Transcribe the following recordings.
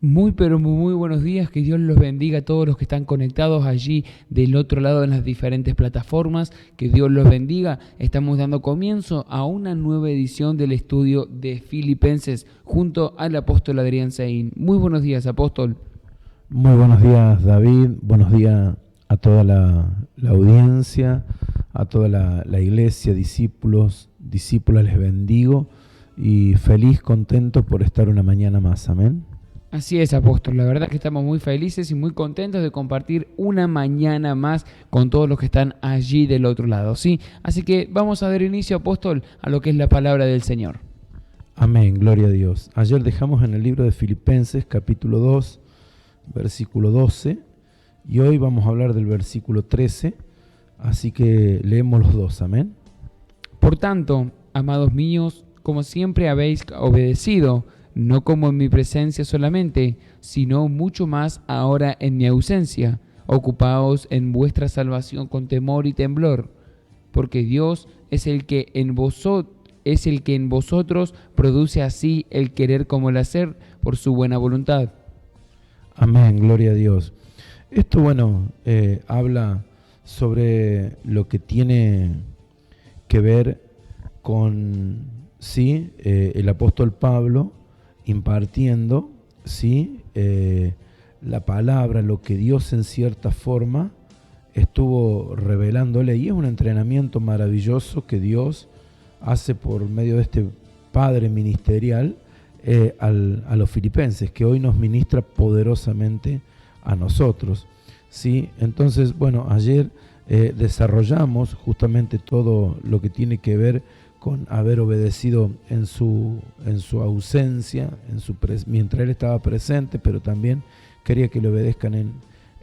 Muy, pero muy buenos días, que Dios los bendiga a todos los que están conectados allí del otro lado en las diferentes plataformas, que Dios los bendiga. Estamos dando comienzo a una nueva edición del estudio de Filipenses junto al apóstol Adrián Saín. Muy buenos días, apóstol. Muy buenos días, David. Buenos días a toda la audiencia, a toda la iglesia, discípulos, discípulas, les bendigo y feliz, contento por estar una mañana más. Amén. Así es, apóstol. La verdad que estamos muy felices y muy contentos de compartir una mañana más con todos los que están allí del otro lado, ¿sí? Así que vamos a dar inicio, apóstol, a lo que es la palabra del Señor. Amén, gloria a Dios. Ayer dejamos en el libro de Filipenses, capítulo 2, versículo 12, y hoy vamos a hablar del versículo 13, así que leemos los dos. Amén. Por tanto, amados míos, como siempre habéis obedecido, no como en mi presencia solamente, sino mucho más ahora en mi ausencia. Ocupaos en vuestra salvación con temor y temblor, porque Dios es el que en vosotros produce así el querer como el hacer por su buena voluntad. Amén, gloria a Dios. Esto, habla sobre lo que tiene que ver con, el apóstol Pablo impartiendo, la palabra, lo que Dios en cierta forma estuvo revelándole, y es un entrenamiento maravilloso que Dios hace por medio de este Padre ministerial a los filipenses, que hoy nos ministra poderosamente a nosotros, ¿sí? Entonces, ayer desarrollamos justamente todo lo que tiene que ver con haber obedecido en su ausencia, mientras Él estaba presente, pero también quería que le obedezcan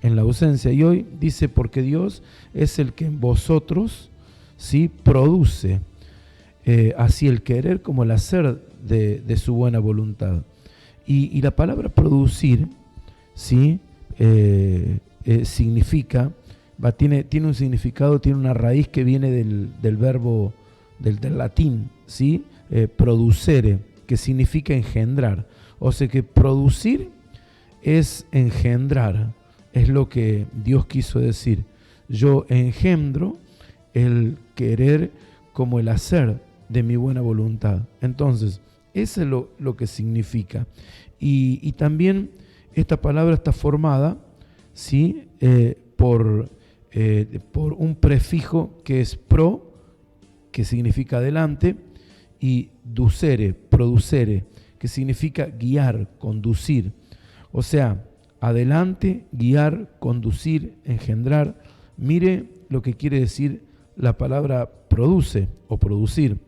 en la ausencia. Y hoy dice, porque Dios es el que en vosotros, produce así el querer como el hacer de su buena voluntad. Y la palabra producir, significa, tiene un significado, tiene una raíz que viene del verbo del latín, producere, que significa engendrar. O sea que producir es engendrar, es lo que Dios quiso decir. Yo engendro el querer como el hacer de mi buena voluntad. Entonces, eso es lo que significa. Y también esta palabra está formada, por un prefijo que es pro, que significa adelante, y ducere, producere, que significa guiar, conducir. O sea, adelante, guiar, conducir, engendrar. Mire lo que quiere decir la palabra produce o producir.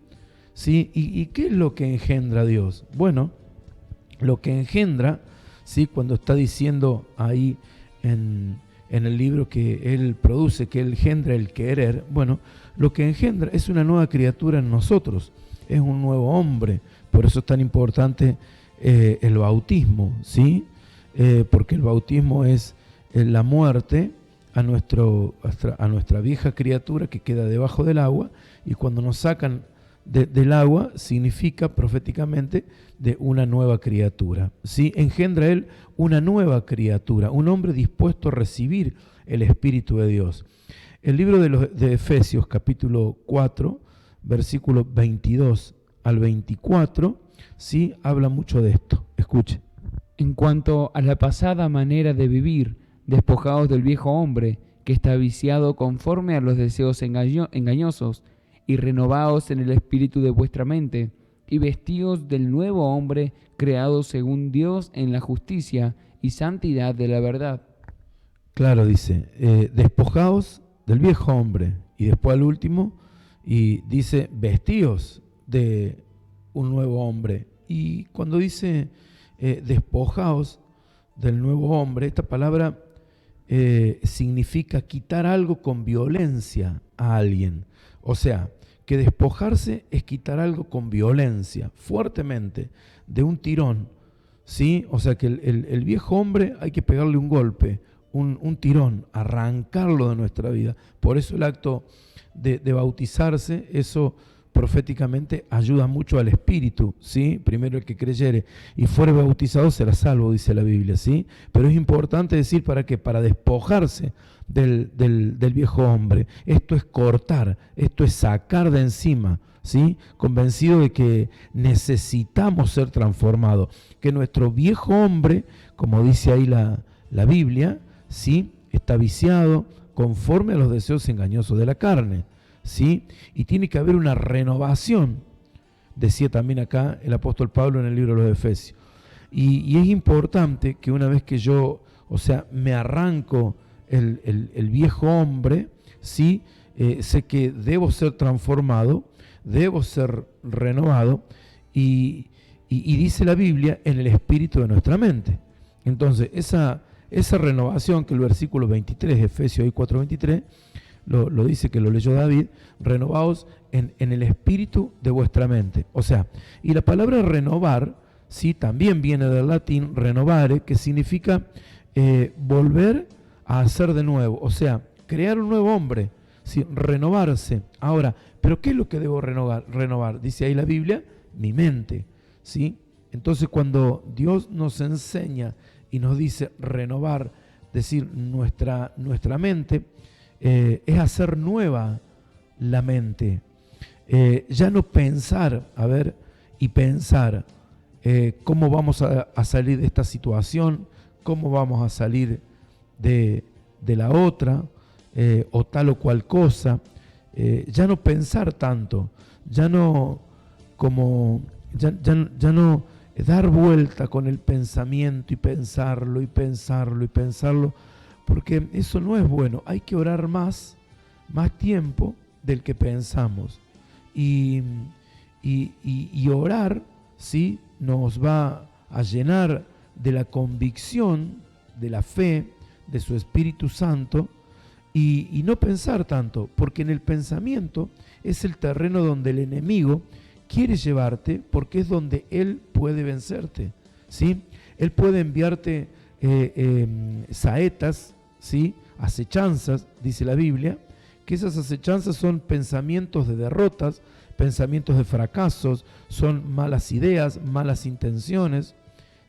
¿Y qué es lo que engendra Dios? Bueno, lo que engendra, cuando está diciendo ahí en el libro que Él produce, que Él engendra el querer, lo que engendra es una nueva criatura en nosotros, es un nuevo hombre. Por eso es tan importante el bautismo, porque el bautismo es la muerte a nuestra vieja criatura que queda debajo del agua, y cuando nos sacan del agua significa proféticamente de una nueva criatura. Engendra Él una nueva criatura, un hombre dispuesto a recibir el Espíritu de Dios. El libro de Efesios, capítulo 4, versículos 22 al 24, habla mucho de esto. Escuche. En cuanto a la pasada manera de vivir, despojaos del viejo hombre, que está viciado conforme a los deseos engañosos, y renovaos en el espíritu de vuestra mente, y vestíos del nuevo hombre, creado según Dios en la justicia y santidad de la verdad. Claro, dice, despojaos del viejo hombre, y después al último, y dice, vestíos de un nuevo hombre. Y cuando dice despojaos del nuevo hombre, esta palabra significa quitar algo con violencia a alguien. O sea, que despojarse es quitar algo con violencia, fuertemente, de un tirón, O sea, que el viejo hombre hay que pegarle un golpe, un tirón, arrancarlo de nuestra vida. Por eso el acto de bautizarse, eso proféticamente ayuda mucho al espíritu, ¿sí? Primero el que creyere y fuere bautizado será salvo, dice la Biblia, ¿sí? Pero es importante decir, ¿para qué? Para despojarse del viejo hombre. Esto es cortar, esto es sacar de encima, ¿sí? Convencido de que necesitamos ser transformados, que nuestro viejo hombre, como dice ahí la Biblia, ¿sí? Está viciado conforme a los deseos engañosos de la carne, ¿sí? Y tiene que haber una renovación, decía también acá el apóstol Pablo en el libro de los Efesios. Y es importante que una vez que yo, o sea, me arranco el viejo hombre, ¿sí? Sé que debo ser transformado, debo ser renovado, y dice la Biblia, en el espíritu de nuestra mente. Entonces, esa renovación que el versículo 23, Efesios 4:23, lo dice, que lo leyó David, renovaos en el espíritu de vuestra mente. O sea, y la palabra renovar, sí, también viene del latín renovare, que significa volver a hacer de nuevo, o sea, crear un nuevo hombre, ¿sí? Renovarse. Ahora, ¿pero qué es lo que debo renovar? Dice ahí la Biblia, mi mente, ¿sí? Entonces, cuando Dios nos enseña y nos dice renovar, decir nuestra mente, es hacer nueva la mente. Ya no pensar, y pensar cómo vamos a salir de esta situación, cómo vamos a salir de la otra, o tal o cual cosa. Ya no pensar tanto, ya no dar vuelta con el pensamiento y pensarlo y pensarlo y pensarlo, porque eso no es bueno. Hay que orar más tiempo del que pensamos. Y orar, ¿sí? Nos va a llenar de la convicción, de la fe, de su Espíritu Santo, y no pensar tanto, porque en el pensamiento es el terreno donde el enemigo quiere llevarte, porque es donde él puede vencerte, ¿sí? Él puede enviarte saetas, ¿sí? Acechanzas, dice la Biblia, que esas acechanzas son pensamientos de derrotas, pensamientos de fracasos, son malas ideas, malas intenciones,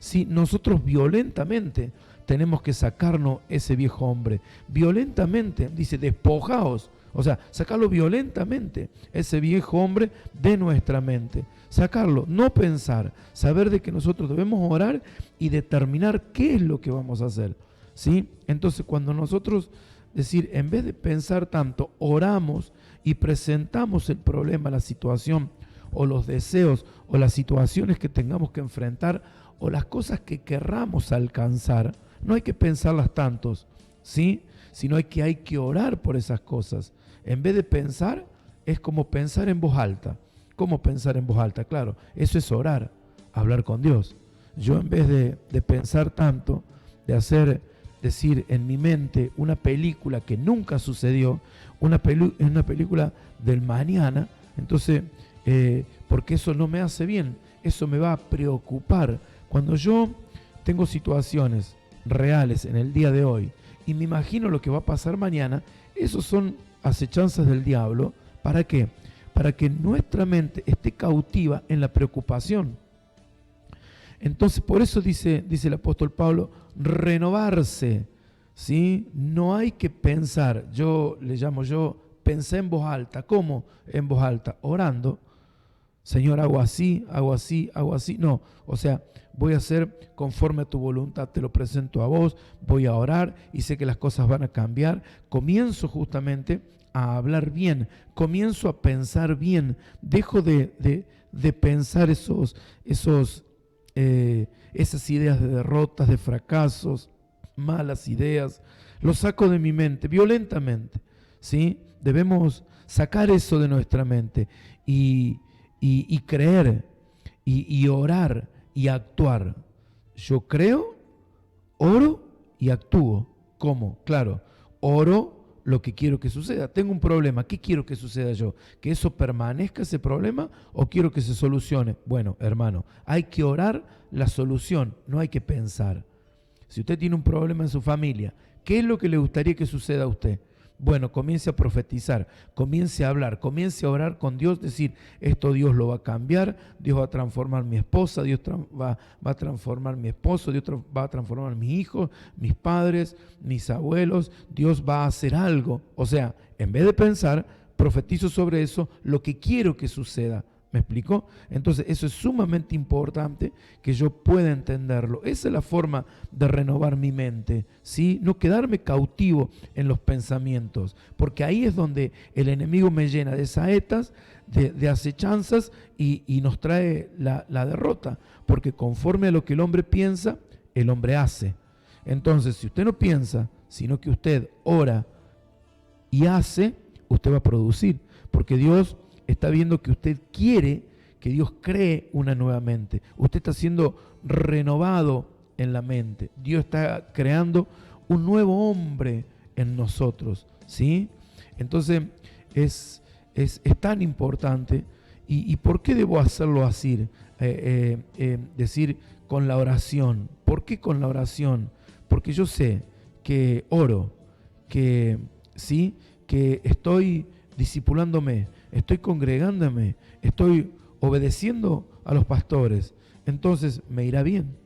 ¿sí? Nosotros violentamente tenemos que sacarnos ese viejo hombre, violentamente, dice, despojaos. O sea, sacarlo violentamente, ese viejo hombre de nuestra mente. Sacarlo, no pensar, saber de que nosotros debemos orar y determinar qué es lo que vamos a hacer, ¿sí? Entonces, cuando nosotros, decir, en vez de pensar tanto, oramos y presentamos el problema, la situación, o los deseos, o las situaciones que tengamos que enfrentar, o las cosas que querramos alcanzar, no hay que pensarlas tantos, ¿sí? Sino hay que orar por esas cosas. En vez de pensar, es como pensar en voz alta. ¿Cómo pensar en voz alta? Claro, eso es orar, hablar con Dios. Yo, en vez de pensar tanto, de decir en mi mente una película que nunca sucedió, una película del mañana, entonces, porque eso no me hace bien, eso me va a preocupar. Cuando yo tengo situaciones reales en el día de hoy y me imagino lo que va a pasar mañana, esos son acechanzas del diablo. ¿Para qué? Para que nuestra mente esté cautiva en la preocupación. Entonces, por eso dice el apóstol Pablo, renovarse, ¿sí? No hay que pensar, pensé en voz alta. ¿Cómo en voz alta? Orando. Señor, hago así, hago así, hago así. No, o sea, voy a hacer conforme a tu voluntad, te lo presento a vos, voy a orar y sé que las cosas van a cambiar. Comienzo justamente a hablar bien, comienzo a pensar bien, dejo de pensar esas ideas de derrotas, de fracasos, malas ideas, lo saco de mi mente violentamente, ¿sí? Debemos sacar eso de nuestra mente y creer y orar y actuar. Yo creo, oro y actúo. ¿Cómo? Claro, oro lo que quiero que suceda. Tengo un problema, ¿qué quiero que suceda yo? ¿Que eso permanezca ese problema o quiero que se solucione? Bueno, hermano, hay que orar la solución, no hay que pensar. Si usted tiene un problema en su familia, ¿qué es lo que le gustaría que suceda a usted? Bueno, comience a profetizar, comience a hablar, comience a orar con Dios, decir, esto Dios lo va a cambiar, Dios va a transformar mi esposa, Dios va a transformar mi esposo, Dios va a transformar mis hijos, mis padres, mis abuelos, Dios va a hacer algo. O sea, en vez de pensar, profetizo sobre eso lo que quiero que suceda. ¿Me explico? Entonces eso es sumamente importante que yo pueda entenderlo. Esa es la forma de renovar mi mente, ¿sí? No quedarme cautivo en los pensamientos, porque ahí es donde el enemigo me llena de saetas, de acechanzas y nos trae la derrota, porque conforme a lo que el hombre piensa, el hombre hace. Entonces, si usted no piensa, sino que usted ora y hace, usted va a producir, porque Dios está viendo que usted quiere que Dios cree una nueva mente. Usted está siendo renovado en la mente. Dios está creando un nuevo hombre en nosotros, ¿sí? Entonces es tan importante. ¿Y por qué debo hacerlo así? Decir con la oración. ¿Por qué con la oración? Porque yo sé que oro, que sí, que estoy discipulándome, estoy congregándome, estoy obedeciendo a los pastores, entonces me irá bien.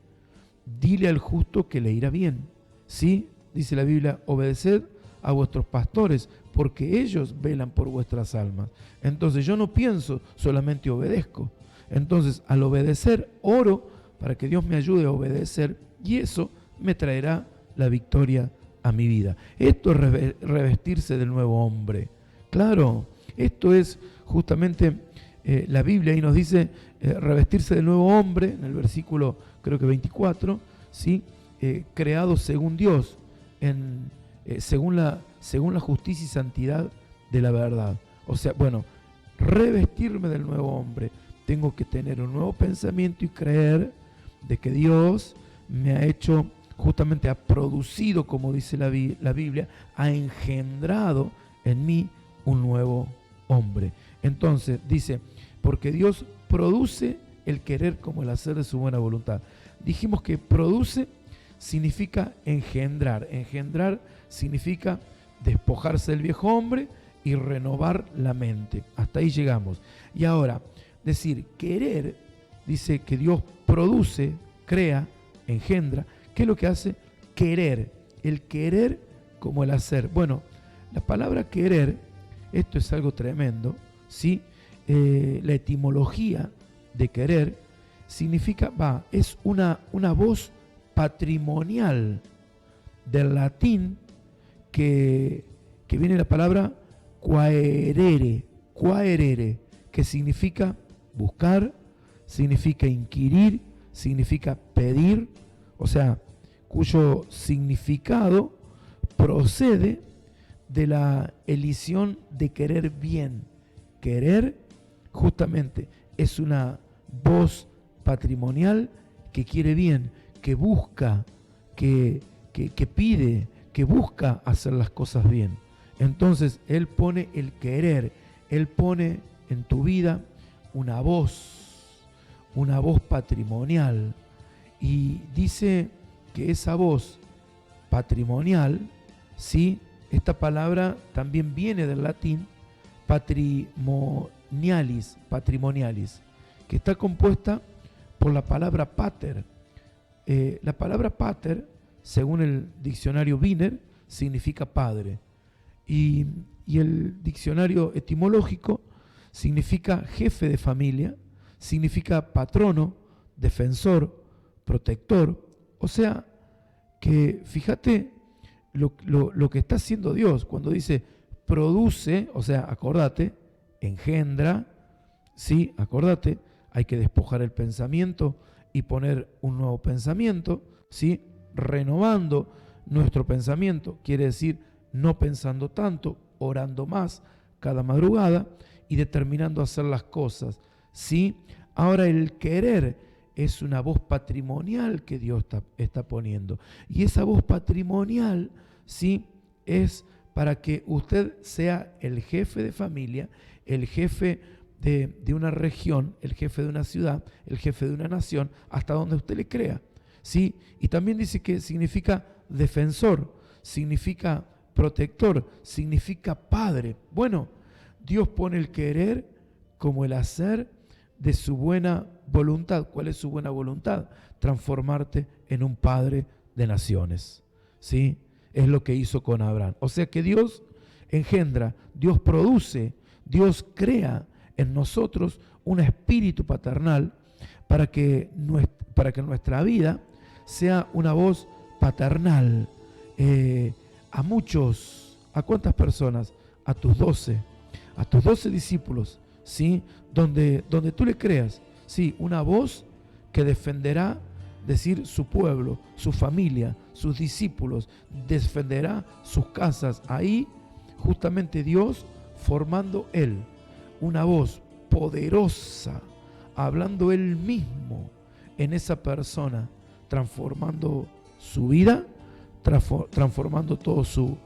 Dile al justo que le irá bien. Sí, dice la Biblia, obedeced a vuestros pastores, porque ellos velan por vuestras almas. Entonces yo no pienso, solamente obedezco. Entonces al obedecer, oro para que Dios me ayude a obedecer, y eso me traerá la victoria a mi vida. Esto es revestirse del nuevo hombre. Claro, esto es justamente la Biblia y nos dice revestirse del nuevo hombre, en el versículo creo que 24, ¿sí? Creado según Dios, según la justicia y santidad de la verdad. O sea, bueno, revestirme del nuevo hombre, tengo que tener un nuevo pensamiento y creer de que Dios me ha hecho, justamente ha producido, como dice la Biblia, ha engendrado en mí un nuevo hombre. Entonces dice, porque Dios produce el querer como el hacer de su buena voluntad. Dijimos que produce significa engendrar. Engendrar significa despojarse del viejo hombre y renovar la mente. Hasta ahí llegamos. Y ahora, decir querer, dice que Dios produce, crea, engendra. ¿Qué es lo que hace? Querer. El querer como el hacer. Bueno, la palabra querer, esto es algo tremendo, ¿sí? La etimología de querer significa, es una voz patrimonial del latín que viene la palabra quaerere, que significa buscar, significa inquirir, significa pedir, o sea, cuyo significado procede de la elisión de querer bien. Querer justamente es una voz patrimonial que quiere bien, que busca, que pide, que busca hacer las cosas bien. Entonces Él pone el querer, Él pone en tu vida una voz patrimonial, y dice que esa voz patrimonial, ¿sí? Esta palabra también viene del latín patrimonialis, que está compuesta por la palabra pater. La palabra pater, según el diccionario Wiener, significa padre. Y el diccionario etimológico significa jefe de familia, significa patrono, defensor, protector. O sea, que fíjate lo que está haciendo Dios cuando dice produce, o sea, acordate, engendra, sí, acordate, hay que despojar el pensamiento y poner un nuevo pensamiento, sí, renovando nuestro pensamiento, quiere decir no pensando tanto, orando más cada madrugada y determinando hacer las cosas, sí. Ahora el querer es una voz patrimonial que Dios está poniendo. Y esa voz patrimonial, sí, es para que usted sea el jefe de familia, el jefe de una región, el jefe de una ciudad, el jefe de una nación, hasta donde usted le crea, ¿sí? Y también dice que significa defensor, significa protector, significa padre. Bueno, Dios pone el querer como el hacer de su buena voluntad. ¿Cuál es su buena voluntad? Transformarte en un padre de naciones. ¿Sí? Es lo que hizo con Abraham. O sea que Dios engendra, Dios produce, Dios crea en nosotros un espíritu paternal para que nuestra vida sea una voz paternal. ¿A cuántas personas? A tus 12 discípulos, ¿sí? Donde tú le creas, ¿sí? Una voz que defenderá, decir, su pueblo, su familia, sus discípulos, defenderá sus casas. Ahí justamente Dios formando Él, una voz poderosa, hablando Él mismo en esa persona, transformando su vida, transformando todo su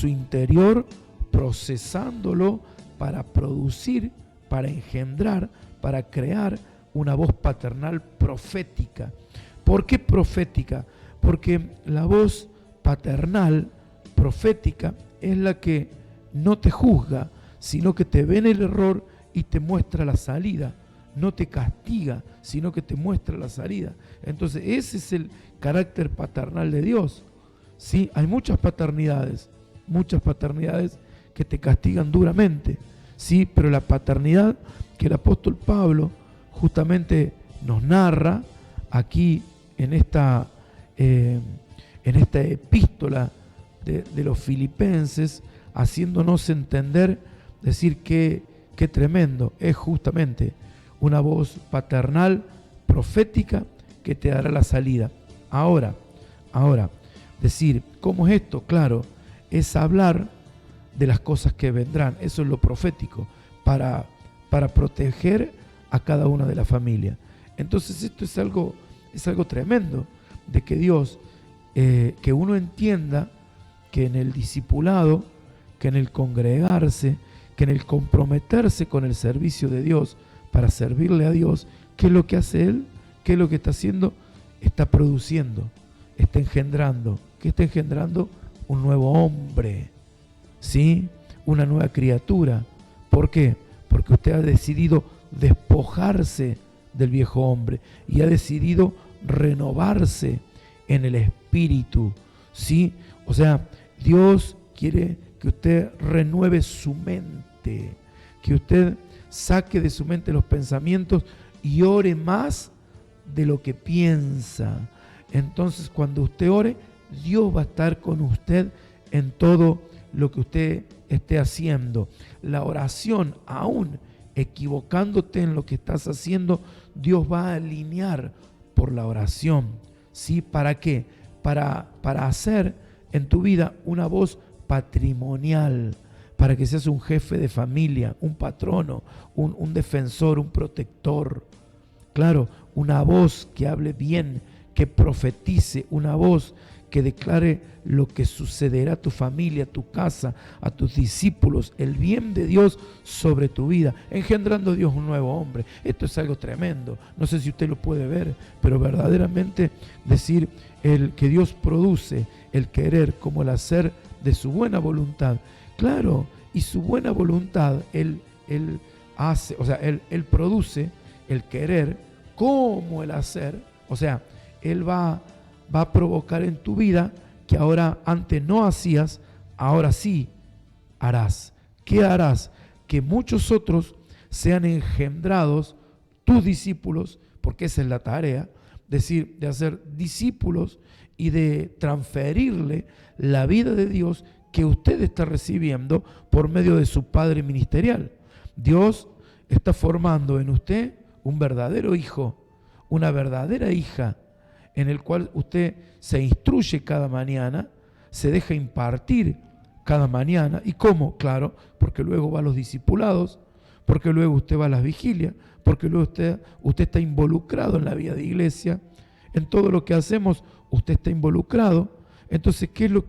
interior, procesándolo para producir, para engendrar, para crear una voz paternal profética. ¿Por qué profética? Porque la voz paternal profética es la que no te juzga, sino que te ve en el error y te muestra la salida. No te castiga, sino que te muestra la salida. Entonces ese es el carácter paternal de Dios. Sí, hay muchas paternidades que te castigan duramente. Sí, pero la paternidad que el apóstol Pablo justamente nos narra aquí en esta epístola de los filipenses, haciéndonos entender, decir qué tremendo es justamente una voz paternal profética que te dará la salida. Ahora, decir, ¿cómo es esto? Claro, es hablar de las cosas que vendrán. Eso es lo profético, para proteger a cada una de la familia. Entonces esto es algo tremendo, de que Dios, que uno entienda que en el discipulado, que en el congregarse, que en el comprometerse con el servicio de Dios para servirle a Dios, ¿qué es lo que hace Él? ¿Qué es lo que está haciendo? Está produciendo, está engendrando. ¿Qué está engendrando? Un nuevo hombre, ¿sí? Una nueva criatura. ¿Por qué? Porque usted ha decidido despojarse del viejo hombre y ha decidido renovarse en el espíritu, ¿sí? O sea, Dios quiere que usted renueve su mente, que usted saque de su mente los pensamientos y ore más de lo que piensa. Entonces, cuando usted ore, Dios va a estar con usted en todo lo que usted esté haciendo. La oración, aún equivocándote en lo que estás haciendo, Dios va a alinear por la oración. ¿Sí? ¿Para qué? Para hacer en tu vida una voz patrimonial, para que seas un jefe de familia, un patrono, un defensor, un protector. Claro, una voz que hable bien, que profetice, una voz que declare lo que sucederá a tu familia, a tu casa, a tus discípulos, el bien de Dios sobre tu vida, engendrando Dios un nuevo hombre. Esto es algo tremendo. No sé si usted lo puede ver, pero verdaderamente decir el que Dios produce el querer como el hacer de su buena voluntad. Claro, y su buena voluntad, Él hace, o sea, Él produce el querer como el hacer. O sea, Él va a provocar en tu vida que ahora antes no hacías, ahora sí harás. ¿Qué harás? Que muchos otros sean engendrados, tus discípulos, porque esa es la tarea, decir, de hacer discípulos y de transferirle la vida de Dios que usted está recibiendo por medio de su Padre ministerial. Dios está formando en usted un verdadero hijo, una verdadera hija, en el cual usted se instruye cada mañana, se deja impartir cada mañana. ¿Y cómo? Claro, porque luego va a los discipulados, porque luego usted va a las vigilias, porque luego usted está involucrado en la vida de iglesia, en todo lo que hacemos usted está involucrado. Entonces, ¿qué es lo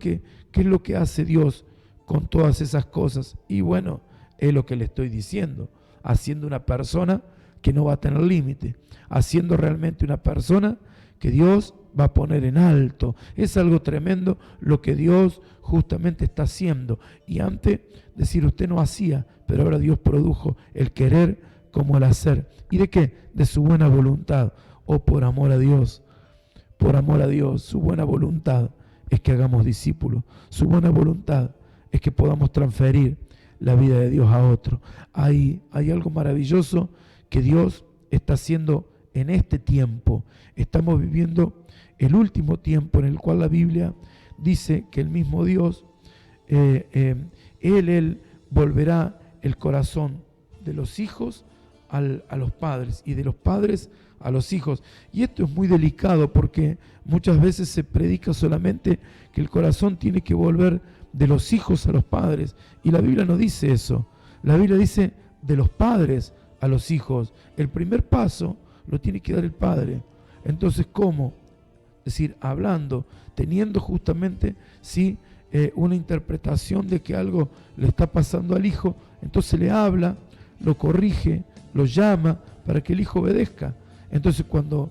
que hace Dios con todas esas cosas? Y bueno, es lo que le estoy diciendo, haciendo una persona que no va a tener límite, haciendo realmente una persona que Dios va a poner en alto. Es algo tremendo lo que Dios justamente está haciendo. Y antes, decir, usted no hacía, pero ahora Dios produjo el querer como el hacer. ¿Y de qué? De su buena voluntad. Oh, por amor a Dios, su buena voluntad es que hagamos discípulos. Su buena voluntad es que podamos transferir la vida de Dios a otro. Hay algo maravilloso que Dios está haciendo en este tiempo. Estamos viviendo el último tiempo en el cual la Biblia dice que el mismo Dios, Él volverá el corazón de los hijos a los padres y de los padres a los hijos. Y esto es muy delicado porque muchas veces se predica solamente que el corazón tiene que volver de los hijos a los padres. Y la Biblia no dice eso. La Biblia dice de los padres a los hijos. El primer paso lo tiene que dar el padre. Entonces, ¿cómo? Es decir, hablando, teniendo justamente una interpretación de que algo le está pasando al hijo, entonces le habla, lo corrige, lo llama para que el hijo obedezca. Entonces, cuando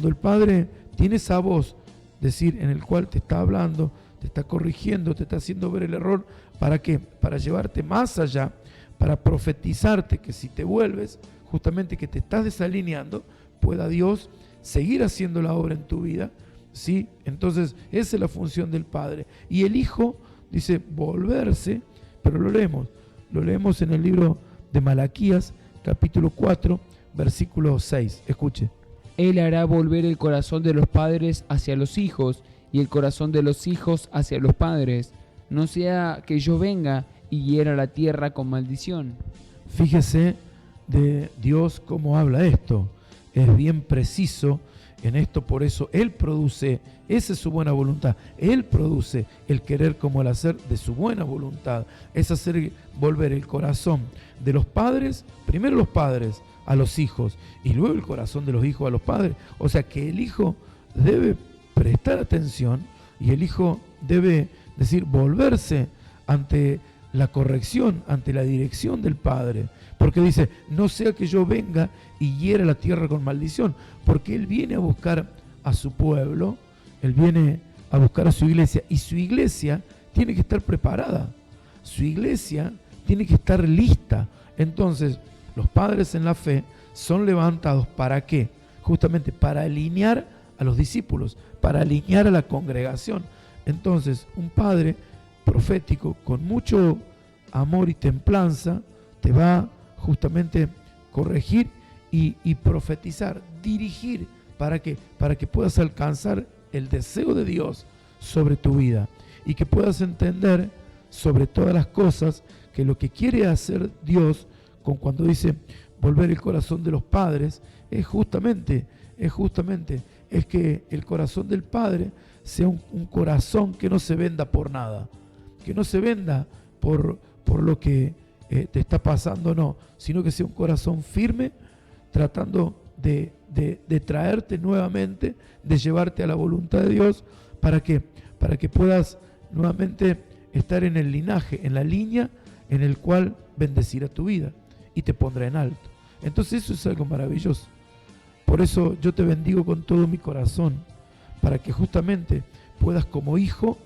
el padre tiene esa voz, decir, en el cual te está hablando, te está corrigiendo, te está haciendo ver el error, ¿para qué? Para llevarte más allá, para profetizarte que si te vuelves, justamente que te estás desalineando, pueda Dios seguir haciendo la obra en tu vida, ¿sí? Entonces, esa es la función del Padre. Y el Hijo dice volverse, pero lo leemos en el libro de Malaquías, capítulo 4, versículo 6. Escuche. Él hará volver el corazón de los padres hacia los hijos y el corazón de los hijos hacia los padres. No sea que yo venga y hiera la tierra con maldición. Fíjese de Dios cómo habla esto. Es bien preciso en esto, por eso Él produce, esa es su buena voluntad. Él produce el querer como el hacer de su buena voluntad. Es hacer volver el corazón de los padres, primero los padres a los hijos y luego el corazón de los hijos a los padres. O sea que el hijo debe prestar atención y el hijo debe volverse ante la corrección, ante la dirección del padre. Porque dice, no sea que yo venga y hiera la tierra con maldición. Porque Él viene a buscar a su pueblo, Él viene a buscar a su iglesia. Y su iglesia tiene que estar preparada. Su iglesia tiene que estar lista. Entonces, los padres en la fe son levantados, ¿para qué? Justamente para alinear a los discípulos, para alinear a la congregación. Entonces, un padre profético con mucho amor y templanza te va justamente corregir y profetizar, dirigir. ¿Para qué? Para que puedas alcanzar el deseo de Dios sobre tu vida y que puedas entender sobre todas las cosas que lo que quiere hacer Dios con cuando dice volver el corazón de los padres es justamente que el corazón del padre sea un corazón que no se venda por nada, que no se venda por lo que te está pasando, no, sino que sea un corazón firme, tratando de traerte nuevamente, de llevarte a la voluntad de Dios, ¿para qué? Para que puedas nuevamente estar en el linaje, en la línea en el cual bendecirá tu vida y te pondrá en alto. Entonces eso es algo maravilloso. Por eso yo te bendigo con todo mi corazón, para que justamente puedas como hijo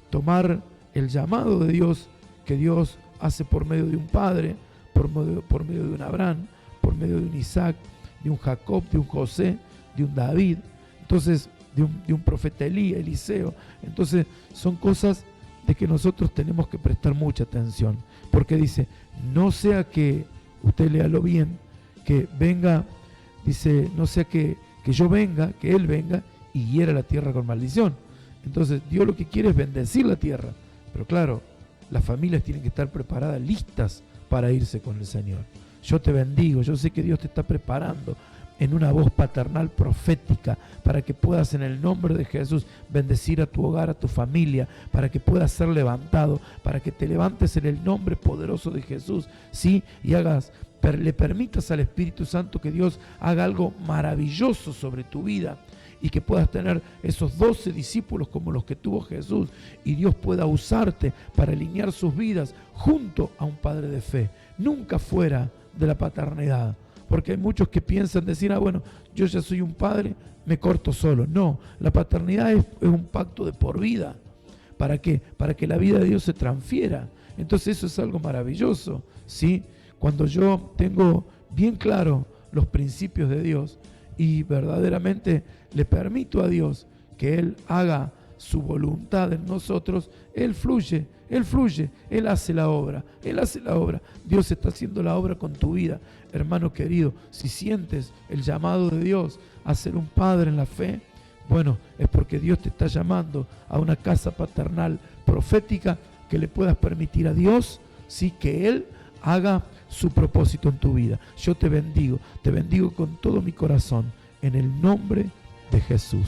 tomar el llamado de Dios que Dios hace por medio de un padre, por medio de un Abraham, por medio de un Isaac, de un Jacob, de un José, de un David, entonces de un profeta Eliseo. Entonces son cosas de que nosotros tenemos que prestar mucha atención, porque dice, no sea que, usted léalo bien, que venga, dice, no sea que yo venga, que Él venga y hiera la tierra con maldición. Entonces Dios lo que quiere es bendecir la tierra, pero claro, las familias tienen que estar preparadas, listas para irse con el Señor. Yo te bendigo, yo sé que Dios te está preparando en una voz paternal profética para que puedas en el nombre de Jesús bendecir a tu hogar, a tu familia, para que puedas ser levantado, para que te levantes en el nombre poderoso de Jesús, ¿sí? Y le permitas al Espíritu Santo que Dios haga algo maravilloso sobre tu vida y que puedas tener esos 12 discípulos como los que tuvo Jesús y Dios pueda usarte para alinear sus vidas junto a un padre de fe, nunca fuera de la paternidad, Porque hay muchos que piensan decir, bueno, yo ya soy un padre, me corto solo. No, la paternidad es un pacto de por vida. ¿Para qué? Para que la vida de Dios se transfiera. Entonces eso es algo maravilloso, ¿sí? Cuando yo tengo bien claro los principios de Dios y verdaderamente le permito a Dios que Él haga su voluntad en nosotros, Él fluye, Él hace la obra, Dios está haciendo la obra con tu vida. Hermano querido, si sientes el llamado de Dios a ser un padre en la fe, bueno, es porque Dios te está llamando a una casa paternal profética que le puedas permitir a Dios, sí, que Él haga su propósito en tu vida. Yo te bendigo con todo mi corazón, en el nombre de Jesús.